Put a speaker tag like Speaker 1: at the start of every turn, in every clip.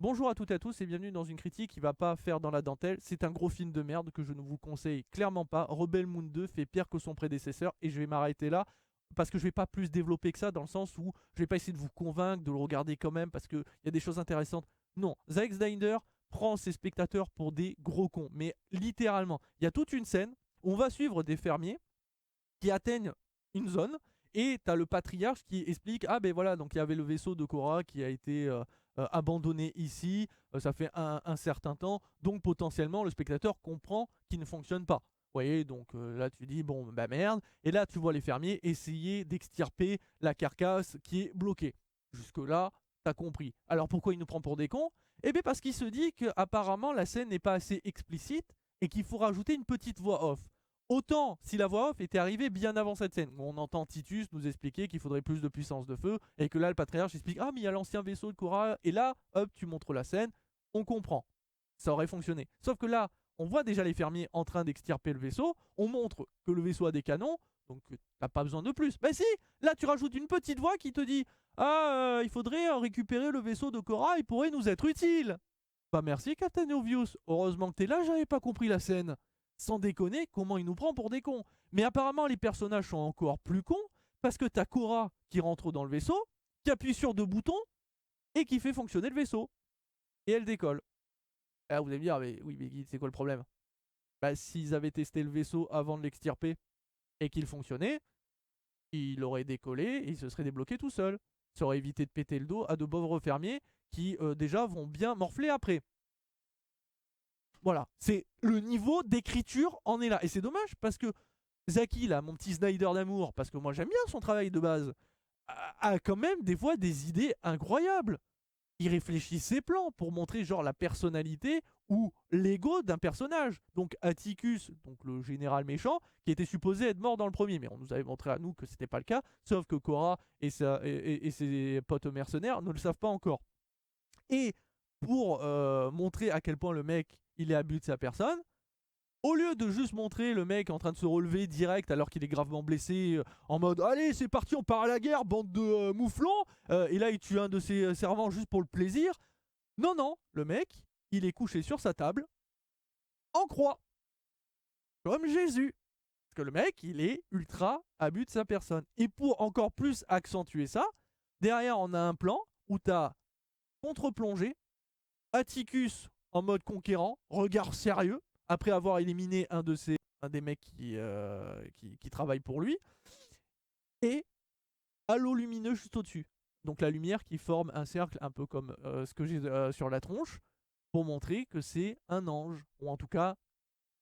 Speaker 1: Bonjour à toutes et à tous et bienvenue dans une critique qui va pas faire dans la dentelle. C'est un gros film de merde que je ne vous conseille clairement pas. Rebel Moon 2 fait pire que son prédécesseur et je vais m'arrêter là parce que je vais pas plus développer que ça dans le sens où je vais pas essayer de vous convaincre de le regarder quand même parce qu'il y a des choses intéressantes. Non, Zack Snyder prend ses spectateurs pour des gros cons, mais littéralement. Il y a toute une scène où on va suivre des fermiers qui atteignent une zone et tu as le patriarche qui explique ah ben voilà, donc il y avait le vaisseau de Korra qui a été abandonné ici, ça fait un certain temps, donc potentiellement le spectateur comprend qu'il ne fonctionne pas. Vous voyez, donc là tu dis bon bah merde, et là tu vois les fermiers essayer d'extirper la carcasse qui est bloquée. Jusque là, t'as compris. Alors pourquoi il nous prend pour des cons? Eh bien parce qu'il se dit qu'apparemment la scène n'est pas assez explicite et qu'il faut rajouter une petite voix off. Autant si la voix off était arrivée bien avant cette scène, où on entend Titus nous expliquer qu'il faudrait plus de puissance de feu, et que là le patriarche explique ah mais il y a l'ancien vaisseau de Korra, et là hop tu montres la scène, on comprend, ça aurait fonctionné. Sauf que là on voit déjà les fermiers en train d'extirper le vaisseau, on montre que le vaisseau a des canons, donc t'as pas besoin de plus. Bah si, là tu rajoutes une petite voix qui te dit ah il faudrait récupérer le vaisseau de Korra, il pourrait nous être utile. Bah merci Captain Obvious, heureusement que t'es là, j'avais pas compris la scène. Sans déconner, comment il nous prend pour des cons. Mais apparemment les personnages sont encore plus cons, parce que t'as Korra qui rentre dans le vaisseau, qui appuie sur deux boutons, et qui fait fonctionner le vaisseau. Et elle décolle. Alors vous allez me dire, mais oui mais Guy, c'est quoi le problème? Bah s'ils avaient testé le vaisseau avant de l'extirper, et qu'il fonctionnait, il aurait décollé, et il se serait débloqué tout seul. Ça aurait évité de péter le dos à de pauvres fermiers, qui déjà vont bien morfler après. Voilà, c'est le niveau d'écriture en est là. Et c'est dommage parce que Zaki, là, mon petit Snyder d'amour, parce que moi j'aime bien son travail de base, a quand même des fois des idées incroyables. Il réfléchit ses plans pour montrer genre la personnalité ou l'ego d'un personnage. Donc Atticus, donc le général méchant, qui était supposé être mort dans le premier, mais on nous avait montré à nous que c'était pas le cas, sauf que Korra et ses potes mercenaires ne le savent pas encore. Et pour montrer à quel point le mec il est à but de sa personne, au lieu de juste montrer le mec en train de se relever direct alors qu'il est gravement blessé, en mode allez c'est parti on part à la guerre bande de mouflons, et là il tue un de ses servants juste pour le plaisir. Non non, le mec il est couché sur sa table en croix, comme Jésus. Parce que le mec il est ultra à but de sa personne. Et pour encore plus accentuer ça, derrière on a un plan où t'as contre-plongée, Atticus en mode conquérant, regard sérieux, après avoir éliminé un des mecs qui travaille pour lui, et halo lumineux juste au-dessus. Donc la lumière qui forme un cercle un peu comme ce que j'ai sur la tronche, pour montrer que c'est un ange, ou en tout cas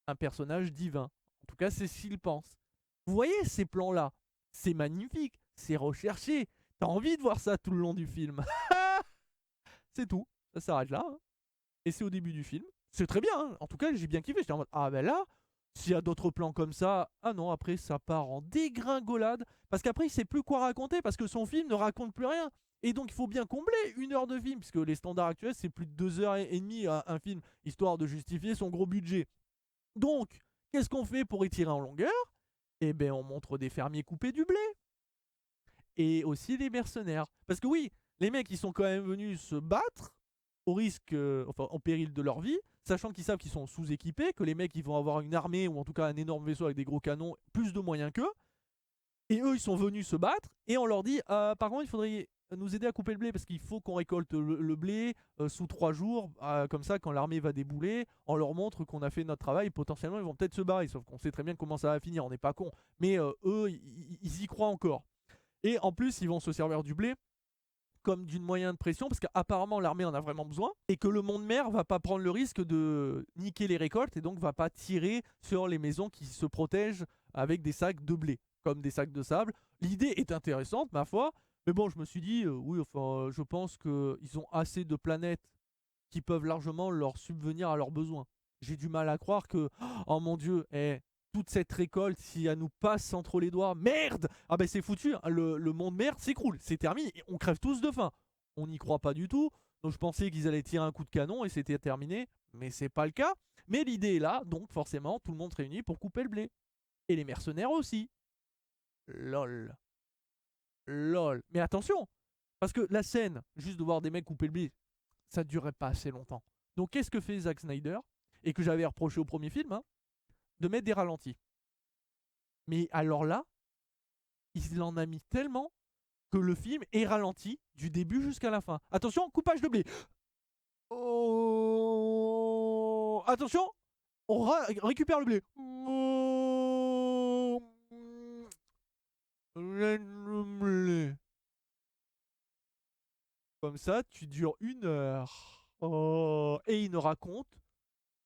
Speaker 1: un personnage divin. En tout cas, c'est ce qu'il pense. Vous voyez ces plans-là? C'est magnifique, c'est recherché. T'as envie de voir ça tout le long du film. C'est tout, ça s'arrête là, hein. Et c'est au début du film. C'est très bien, hein. En tout cas, j'ai bien kiffé. J'étais en mode, ah ben là, s'il y a d'autres plans comme ça, ah non, après ça part en dégringolade. Parce qu'après, il sait plus quoi raconter, parce que son film ne raconte plus rien. Et donc, il faut bien combler 1 heure de film, puisque les standards actuels, c'est plus de 2 heures et demie un film, histoire de justifier son gros budget. Donc, qu'est-ce qu'on fait pour étirer en longueur? Eh ben, on montre des fermiers couper du blé. Et aussi des mercenaires. Parce que oui, les mecs, ils sont quand même venus se battre au risque, enfin, en péril de leur vie, sachant qu'ils savent qu'ils sont sous-équipés, que les mecs, ils vont avoir une armée ou en tout cas un énorme vaisseau avec des gros canons, plus de moyens qu'eux. Et eux, ils sont venus se battre. Et on leur dit, par contre, il faudrait nous aider à couper le blé parce qu'il faut qu'on récolte le blé sous 3 jours. Comme ça, quand l'armée va débouler, on leur montre qu'on a fait notre travail. Potentiellement, ils vont peut-être se barrer. Sauf qu'on sait très bien comment ça va finir. On n'est pas con. Mais eux, ils y croient encore. Et en plus, ils vont se servir du blé comme d'une moyen de pression, parce qu'apparemment l'armée en a vraiment besoin, et que le monde mer va pas prendre le risque de niquer les récoltes, et donc va pas tirer sur les maisons qui se protègent avec des sacs de blé, comme des sacs de sable. L'idée est intéressante, ma foi, mais bon, je me suis dit, oui, enfin, je pense qu'ils ont assez de planètes qui peuvent largement leur subvenir à leurs besoins. J'ai du mal à croire que, oh mon dieu, toute cette récolte, si elle nous passe entre les doigts, merde! Ah ben c'est foutu, hein. Le monde merde s'écroule, c'est terminé, on crève tous de faim. On n'y croit pas du tout, donc je pensais qu'ils allaient tirer un coup de canon et c'était terminé, mais c'est pas le cas. Mais l'idée est là, donc forcément tout le monde se réunit pour couper le blé. Et les mercenaires aussi. Lol. Lol. Mais attention, parce que la scène, juste de voir des mecs couper le blé, ça durerait pas assez longtemps. Donc qu'est-ce que fait Zack Snyder? Et que j'avais reproché au premier film, hein, de mettre des ralentis. Mais alors là, il en a mis tellement que le film est ralenti du début jusqu'à la fin. Attention, coupage de blé. Oh, attention, on récupère le blé. Oh, le blé. Comme ça, tu dures 1 heure. Oh, et il ne raconte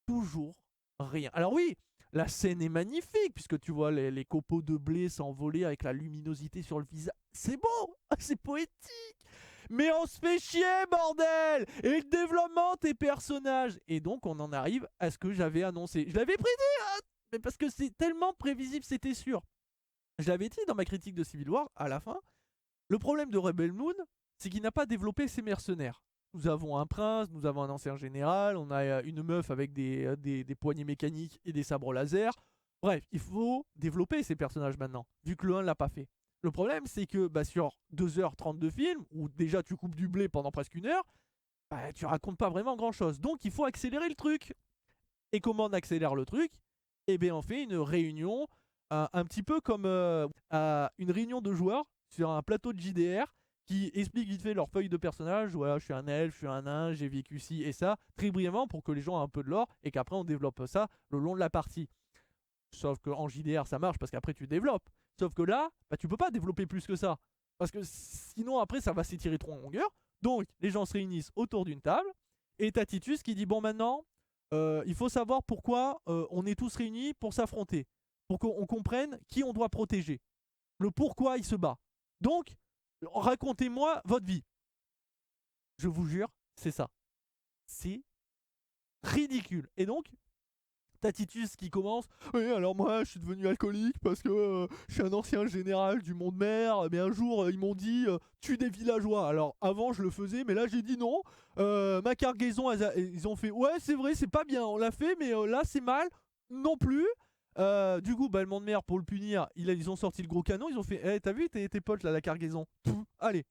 Speaker 1: toujours rien. Alors oui, la scène est magnifique, puisque tu vois les copeaux de blé s'envoler avec la luminosité sur le visage. C'est beau, c'est poétique. Mais on se fait chier, bordel. Et le développement tes personnages. Et donc, on en arrive à ce que j'avais annoncé. Je l'avais prédit, hein, mais parce que c'est tellement prévisible, c'était sûr. Je l'avais dit dans ma critique de Civil War, à la fin. Le problème de Rebel Moon, c'est qu'il n'a pas développé ses mercenaires. Nous avons un prince, nous avons un ancien général, on a une meuf avec des poignées mécaniques et des sabres laser. Bref, il faut développer ces personnages maintenant, vu que le 1 l'a pas fait. Le problème, c'est que sur 2h30 de film, où déjà tu coupes du blé pendant presque 1 heure, tu racontes pas vraiment grand chose. Donc il faut accélérer le truc. Et comment on accélère le truc? Eh bien, on fait une réunion, un petit peu comme une réunion de joueurs sur un plateau de JDR qui explique vite fait leur feuille de personnage. Voilà, je suis un elfe, je suis un nain, j'ai vécu ci et ça, très brièvement pour que les gens aient un peu de lore et qu'après on développe ça le long de la partie. Sauf qu'en JDR ça marche parce qu'après tu développes. Sauf que là, tu peux pas développer plus que ça. Parce que sinon après ça va s'étirer trop en longueur. Donc les gens se réunissent autour d'une table et t'as Titus qui dit bon maintenant il faut savoir pourquoi on est tous réunis pour s'affronter. Pour qu'on comprenne qui on doit protéger. Le pourquoi il se bat. Donc, racontez-moi votre vie. Je vous jure, c'est ça. C'est ridicule. Et donc, t'as Titus qui commence. Oui, alors moi, je suis devenu alcoolique parce que je suis un ancien général du monde mer. Mais un jour, ils m'ont dit tue des villageois. Alors, avant, je le faisais, mais là, j'ai dit non. Ma cargaison, ils ont fait ouais, c'est vrai, c'est pas bien. On l'a fait, mais là, c'est mal. Non plus. Du coup, le monde mer, pour le punir, ils ont sorti le gros canon. Ils ont fait hey, t'as vu tes potes là, la cargaison? Allez,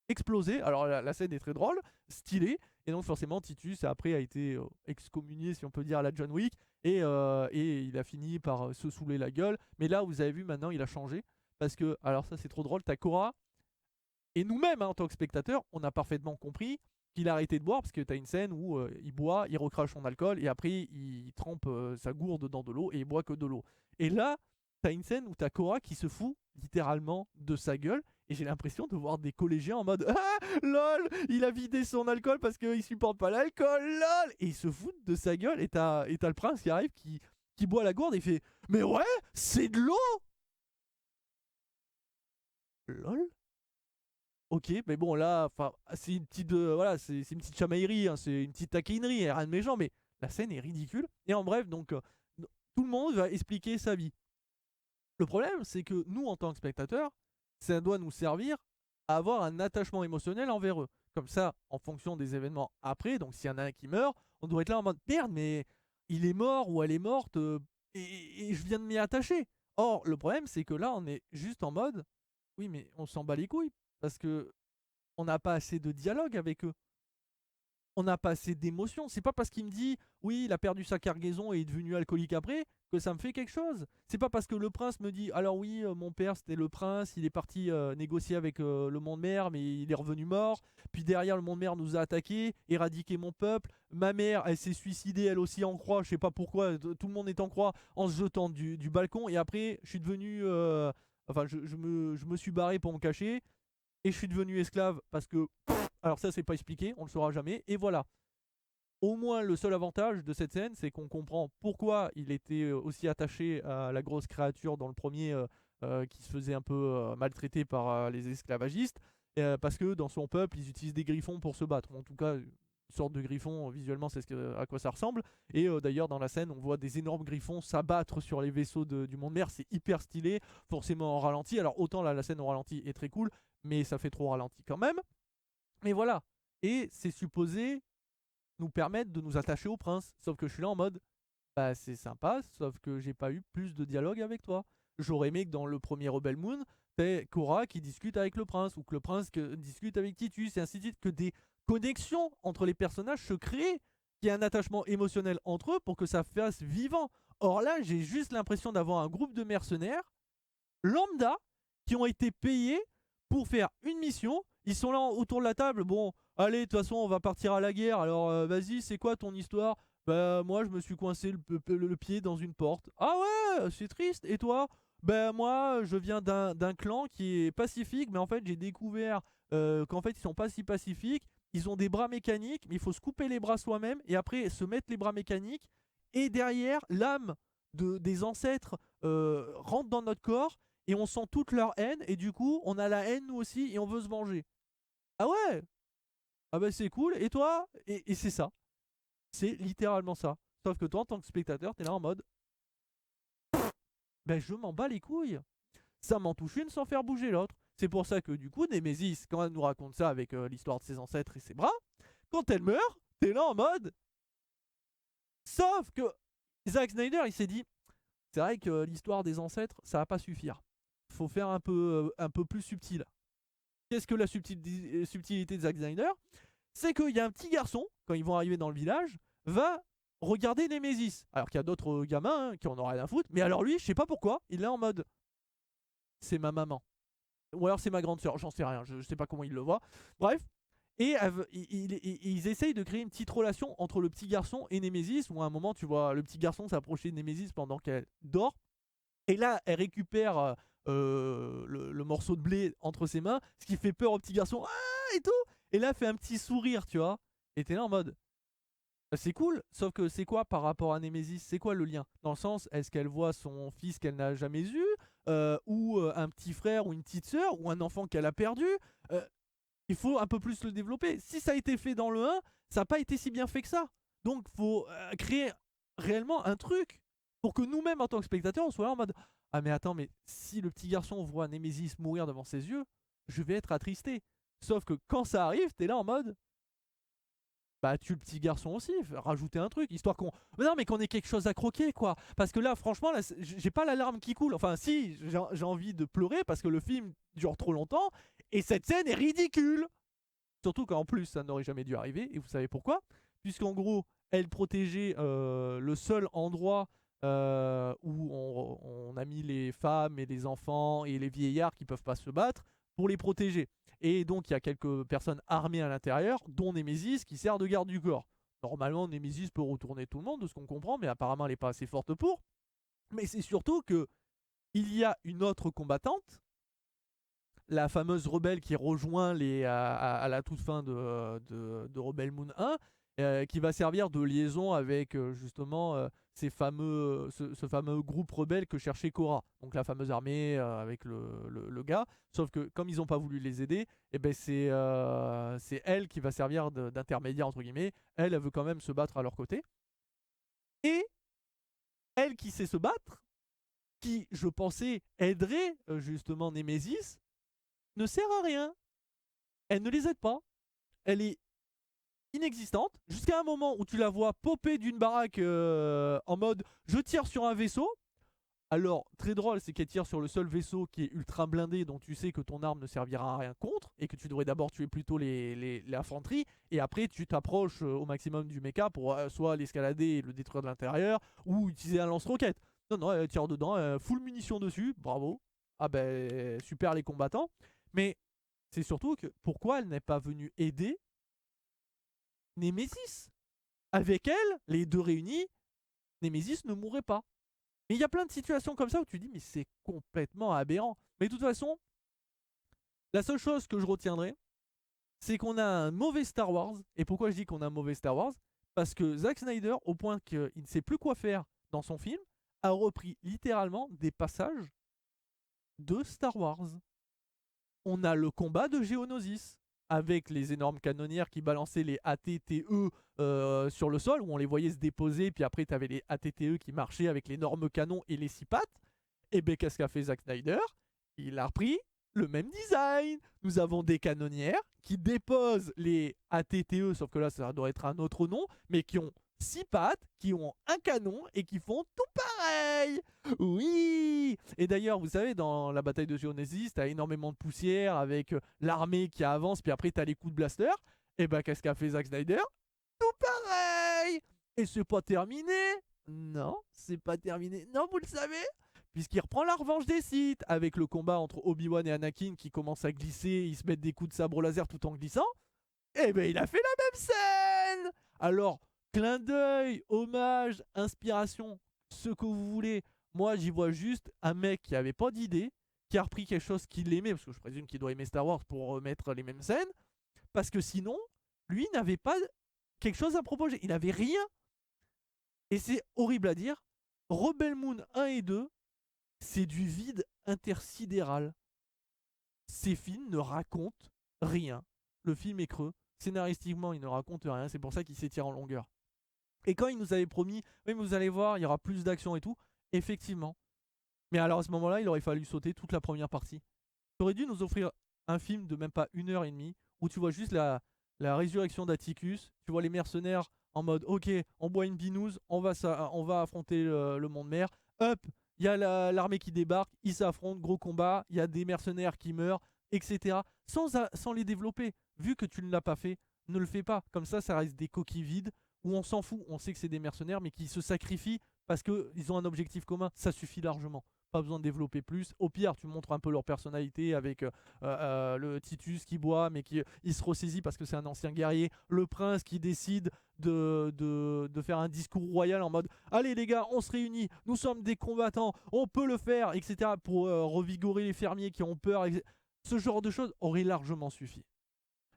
Speaker 1: explosé. Alors, la scène est très drôle, stylée. Et donc, forcément, Titus, après, a été excommunié, si on peut dire, à la John Wick. Et il a fini par se saouler la gueule. Mais là, vous avez vu, maintenant, il a changé. Parce que, alors ça, c'est trop drôle, t'as Cora. Et nous-mêmes, hein, en tant que spectateurs, on a parfaitement compris qu'il a arrêté de boire. Parce que t'as une scène où il boit, il recrache son alcool. Et après, il trempe sa gourde dans de l'eau. Et il boit que de l'eau. Et là, t'as une scène où t'as Cora qui se fout littéralement de sa gueule. Et j'ai l'impression de voir des collégiens en mode ah lol, il a vidé son alcool parce qu'il supporte pas l'alcool, lol. Et ils se foutent de sa gueule. Et t'as le prince qui arrive, qui boit la gourde et il fait mais ouais, c'est de l'eau. Lol. Ok, mais bon là, c'est une petite, voilà, c'est une petite chamaillerie, hein, c'est une petite taquinerie, rien de méchant, mais la scène est ridicule. Et en bref, donc tout le monde va expliquer sa vie. Le problème, c'est que nous, en tant que spectateurs, ça doit nous servir à avoir un attachement émotionnel envers eux. Comme ça, en fonction des événements après, donc s'il y en a un qui meurt, on doit être là en mode merde, mais il est mort ou elle est morte et je viens de m'y attacher. Or, le problème, c'est que là, on est juste en mode oui, mais on s'en bat les couilles parce que on n'a pas assez de dialogue avec eux. On n'a pas assez d'émotion. C'est pas parce qu'il me dit oui, il a perdu sa cargaison et est devenu alcoolique après que ça me fait quelque chose. C'est pas parce que le prince me dit alors oui, mon père c'était le prince, il est parti négocier avec le monde mer, mais il est revenu mort. Puis derrière, le monde mer nous a attaqués, éradiqué mon peuple. Ma mère, elle s'est suicidée elle aussi en croix. Je sais pas pourquoi. Tout le monde est en croix en se jetant du balcon. Et après, je suis devenu. Enfin, je me suis barré pour me cacher. Et je suis devenu esclave parce que. Alors ça, c'est pas expliqué, on le saura jamais. Et voilà. Au moins, le seul avantage de cette scène, c'est qu'on comprend pourquoi il était aussi attaché à la grosse créature dans le premier qui se faisait un peu maltraiter par les esclavagistes. Parce que dans son peuple, ils utilisent des griffons pour se battre. En tout cas, une sorte de griffon, visuellement, c'est à quoi ça ressemble. Et d'ailleurs, dans la scène, on voit des énormes griffons s'abattre sur les vaisseaux du monde mer. C'est hyper stylé, forcément en ralenti. Alors, autant là, la scène au ralenti est très cool, mais ça fait trop ralenti quand même. Mais voilà. Et c'est supposé nous permettre de nous attacher au prince. Sauf que je suis là en mode, bah c'est sympa, sauf que j'ai pas eu plus de dialogue avec toi. J'aurais aimé que dans le premier Rebel Moon, t'aies Cora qui discute avec le prince, ou que le prince discute avec Titus, et ainsi de suite, que des connexion entre les personnages se crée, qu'il y ait un attachement émotionnel entre eux pour que ça fasse vivant. Or là, j'ai juste l'impression d'avoir un groupe de mercenaires lambda qui ont été payés pour faire une mission. Ils sont là autour de la table. Bon, allez, de toute façon, on va partir à la guerre. Alors, vas-y, c'est quoi ton histoire? Bah, moi, je me suis coincé le pied dans une porte. Ah ouais, c'est triste. Et toi? Ben moi, je viens d'un clan qui est pacifique, mais en fait, j'ai découvert qu'en fait, ils sont pas si pacifiques. Ils ont des bras mécaniques, mais il faut se couper les bras soi-même et après se mettre les bras mécaniques. Et derrière, l'âme des ancêtres rentre dans notre corps et on sent toute leur haine. Et du coup, on a la haine nous aussi et on veut se venger. Ah ouais? Ah bah c'est cool. Et toi? Et c'est ça. C'est littéralement ça. Sauf que toi, en tant que spectateur, t'es là en mode ben je m'en bats les couilles. Ça m'en touche une sans faire bouger l'autre. C'est pour ça que du coup, Nemesis, quand elle nous raconte ça avec l'histoire de ses ancêtres et ses bras, quand elle meurt, t'es là en mode. Sauf que Zack Snyder, il s'est dit, c'est vrai que l'histoire des ancêtres, ça va pas suffire. Faut faire un peu plus subtil. Qu'est-ce que la subtilité de Zack Snyder? C'est qu'il y a un petit garçon, quand ils vont arriver dans le village, va regarder Nemesis. Alors qu'il y a d'autres gamins qui en ont rien à foutre. Mais alors lui, je sais pas pourquoi, il est en mode c'est ma maman. Ou alors c'est ma grande soeur, j'en sais rien, je sais pas comment il le voit. Bref. Et ils essayent de créer une petite relation entre le petit garçon et Nemesis, où à un moment, tu vois le petit garçon s'approcher de Nemesis pendant qu'elle dort. Et là, elle récupère le morceau de blé entre ses mains, ce qui fait peur au petit garçon. Ah, et tout. Et là, elle fait un petit sourire, tu vois. Et t'es là en mode, c'est cool, sauf que c'est quoi par rapport à Nemesis? C'est quoi le lien? Dans le sens, est-ce qu'elle voit son fils qu'elle n'a jamais eu, ou un petit frère ou une petite sœur, ou un enfant qu'elle a perdu? Euh, il faut un peu plus le développer. Si ça a été fait dans le 1, ça n'a pas été si bien fait que ça. Donc faut créer réellement un truc pour que nous-mêmes en tant que spectateurs on soit là en mode ah mais attends, mais si le petit garçon voit Nemesis mourir devant ses yeux, je vais être attristé. Sauf que quand ça arrive, t'es là en mode bah tue le petit garçon aussi, rajouter un truc, histoire qu'on... Mais non mais qu'on ait quelque chose à croquer quoi. Parce que là franchement, là, j'ai pas la larme qui coule. Enfin si, j'ai envie de pleurer parce que le film dure trop longtemps et cette scène est ridicule. Surtout qu'en plus ça n'aurait jamais dû arriver, et vous savez pourquoi? Puisqu'en gros, elle protégeait le seul endroit où on a mis les femmes et les enfants et les vieillards qui peuvent pas se battre pour les protéger. Et donc il y a quelques personnes armées à l'intérieur, dont Nemesis qui sert de garde du corps. Normalement, Nemesis peut retourner tout le monde, de ce qu'on comprend, mais apparemment elle n'est pas assez forte pour. Mais c'est surtout que il y a une autre combattante, la fameuse rebelle qui rejoint à la toute fin de Rebel Moon 1, qui va servir de liaison avec justement ce fameux groupe rebelle que cherchait Korra. Donc la fameuse armée avec le gars. Sauf que comme ils n'ont pas voulu les aider, eh ben c'est elle qui va servir d'intermédiaire entre guillemets. Elle veut quand même se battre à leur côté. Et elle qui sait se battre, qui je pensais aiderait justement Nemesis, ne sert à rien. Elle ne les aide pas. Elle est inexistante jusqu'à un moment où tu la vois popper d'une baraque en mode je tire sur un vaisseau. Alors, très drôle, c'est qu'elle tire sur le seul vaisseau qui est ultra blindé, donc tu sais que ton arme ne servira à rien contre, et que tu devrais d'abord tuer plutôt l'infanterie, et après tu t'approches au maximum du mecha pour soit l'escalader et le détruire de l'intérieur, ou utiliser un lance-roquette. Non, non, elle tire dedans, full munitions dessus, bravo. Ah ben, super les combattants. Mais c'est surtout que pourquoi elle n'est pas venue aider Nemesis? Avec elle, les deux réunis, Nemesis ne mourrait pas. Mais il y a plein de situations comme ça où tu dis mais c'est complètement aberrant. Mais de toute façon, la seule chose que je retiendrai, c'est qu'on a un mauvais Star Wars. Et pourquoi je dis qu'on a un mauvais Star Wars? Parce que Zack Snyder, au point qu'il ne sait plus quoi faire dans son film, a repris littéralement des passages de Star Wars. On a le combat de Geonosis avec les énormes canonnières qui balançaient les ATTE sur le sol, où on les voyait se déposer, puis après tu avais les ATTE qui marchaient avec l'énorme canon et les 6 pattes. Et bien qu'est-ce qu'a fait Zack Snyder? Il a repris le même design. Nous avons des canonnières qui déposent les ATTE, sauf que là ça doit être un autre nom, mais qui ont 6 pattes, qui ont un canon et qui font tout pareil. Oui. Et d'ailleurs, vous savez, dans la bataille de Geonosis, t'as énormément de poussière avec l'armée qui avance, puis après t'as les coups de blaster. Et bah qu'est-ce qu'a fait Zack Snyder? Tout pareil. Et c'est pas terminé. Non, c'est pas terminé. Non, vous le savez, puisqu'il reprend la revanche des Sith avec le combat entre Obi-Wan et Anakin qui commence à glisser, ils se mettent des coups de sabre laser tout en glissant. Et ben il a fait la même scène. Alors, clin d'œil, hommage, inspiration, ce que vous voulez. Moi, j'y vois juste un mec qui avait pas d'idée, qui a repris quelque chose qu'il aimait, parce que je présume qu'il doit aimer Star Wars pour remettre les mêmes scènes, parce que sinon, lui n'avait pas quelque chose à proposer. Il n'avait rien. Et c'est horrible à dire. Rebel Moon 1 et 2, c'est du vide intersidéral. Ces films ne racontent rien. Le film est creux. Scénaristiquement, il ne raconte rien. C'est pour ça qu'il s'étire en longueur. Et quand il nous avait promis, oui, mais vous allez voir, il y aura plus d'action et tout, effectivement. Mais alors à ce moment-là, il aurait fallu sauter toute la première partie. Tu aurais dû nous offrir un film de même pas 1 h 30 où tu vois juste la résurrection d'Atticus, tu vois les mercenaires en mode ok, on boit une binouze, on va affronter le monde mer. Hop, il y a l'armée qui débarque, ils s'affrontent, gros combat, il y a des mercenaires qui meurent, etc. Sans les développer. Vu que tu ne l'as pas fait, ne le fais pas. Comme ça reste des coquilles vides où on s'en fout. On sait que c'est des mercenaires, mais qui se sacrifient parce qu'ils ont un objectif commun. Ça suffit largement. Pas besoin de développer plus. Au pire, tu montres un peu leur personnalité avec le Titus qui boit, mais qui il se ressaisit parce que c'est un ancien guerrier. Le prince qui décide de faire un discours royal en mode allez les gars, on se réunit, nous sommes des combattants, on peut le faire, etc. Pour revigorer les fermiers qui ont peur. Etc. Ce genre de choses aurait largement suffi.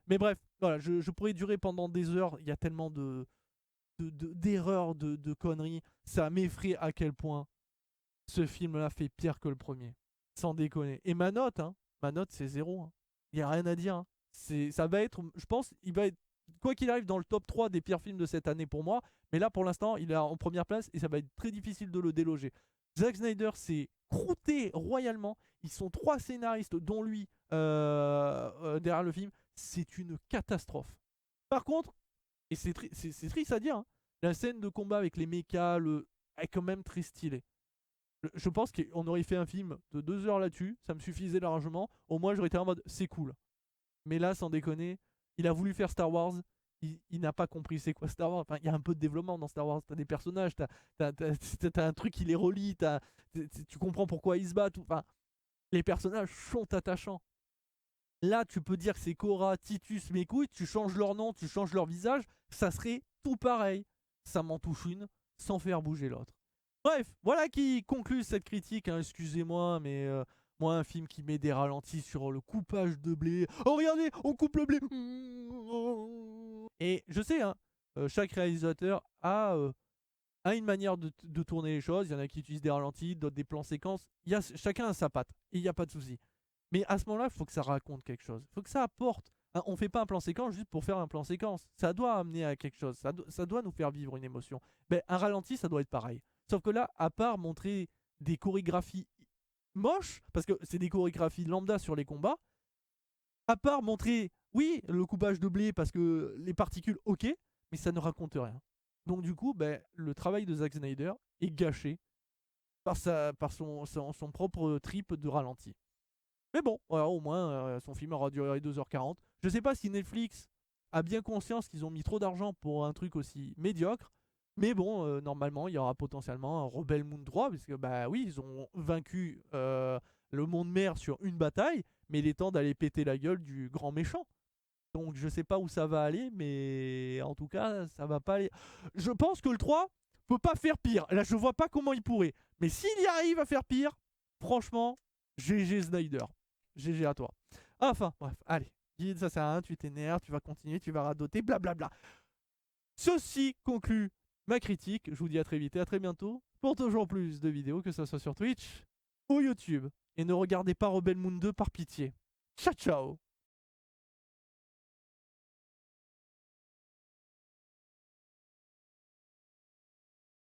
Speaker 1: Mais bref, voilà, je pourrais durer pendant des heures. Il y a tellement d'erreurs, de conneries. Ça m'effraie à quel point ce film-là fait pire que le premier. Sans déconner. Et ma note c'est 0. Hein. Il n'y a rien à dire. Hein. Ça va être, je pense, il va être, quoi qu'il arrive, dans le top 3 des pires films de cette année pour moi. Mais là, pour l'instant, il est en première place et ça va être très difficile de le déloger. Zack Snyder s'est croûté royalement. Ils sont 3 scénaristes, dont lui, derrière le film. C'est une catastrophe. Par contre, et c'est triste à dire, hein, la scène de combat avec les mechas est quand même très stylée. Je pense qu'on aurait fait un film de 2 heures là-dessus, ça me suffisait largement. Au moins, j'aurais été en mode c'est cool. Mais là, sans déconner, il a voulu faire Star Wars, il n'a pas compris c'est quoi Star Wars. Enfin, il y a un peu de développement dans Star Wars. T'as des personnages, t'as un truc qui les relie, tu comprends pourquoi ils se battent. Enfin, les personnages sont attachants. Là, tu peux dire que c'est Cora, Titus, mes couilles, tu changes leur nom, tu changes leur visage, ça serait tout pareil. Ça m'en touche une sans faire bouger l'autre. Bref, voilà qui conclut cette critique. Hein, excusez-moi, mais moi, un film qui met des ralentis sur le coupage de blé. Oh, regardez, on coupe le blé. Et je sais, hein, chaque réalisateur a une manière de tourner les choses. Il y en a qui utilisent des ralentis, d'autres des plans séquences. Chacun a sa patte. Et il n'y a pas de souci. Mais à ce moment-là, il faut que ça raconte quelque chose. Il faut que ça apporte. Hein, on ne fait pas un plan séquence juste pour faire un plan séquence. Ça doit amener à quelque chose. Ça doit nous faire vivre une émotion. Ben, un ralenti, ça doit être pareil. Sauf que là, à part montrer des chorégraphies moches, parce que c'est des chorégraphies lambda sur les combats, à part montrer, oui, le coupage de blé parce que les particules, ok, mais ça ne raconte rien. Donc du coup, ben, le travail de Zack Snyder est gâché par son propre trip de ralenti. Mais bon, voilà, au moins, son film aura duré 2 h 40. Je sais pas si Netflix a bien conscience qu'ils ont mis trop d'argent pour un truc aussi médiocre. Mais bon, normalement, il y aura potentiellement un Rebel Moon 3, parce que, bah oui, ils ont vaincu le monde mer sur une bataille, mais il est temps d'aller péter la gueule du grand méchant. Donc je sais pas où ça va aller, mais en tout cas, ça va pas aller. Je pense que le 3 peut pas faire pire. Là, je vois pas comment il pourrait. Mais s'il y arrive à faire pire, franchement, GG Snyder. GG à toi. Enfin, bref, allez. Guide, ça sert à rien, tu t'énerves, tu vas continuer, tu vas radoter, blablabla. Ceci conclut ma critique. Je vous dis à très vite et à très bientôt pour toujours plus de vidéos, que ce soit sur Twitch ou YouTube. Et ne regardez pas Rebel Moon 2 par pitié. Ciao, ciao.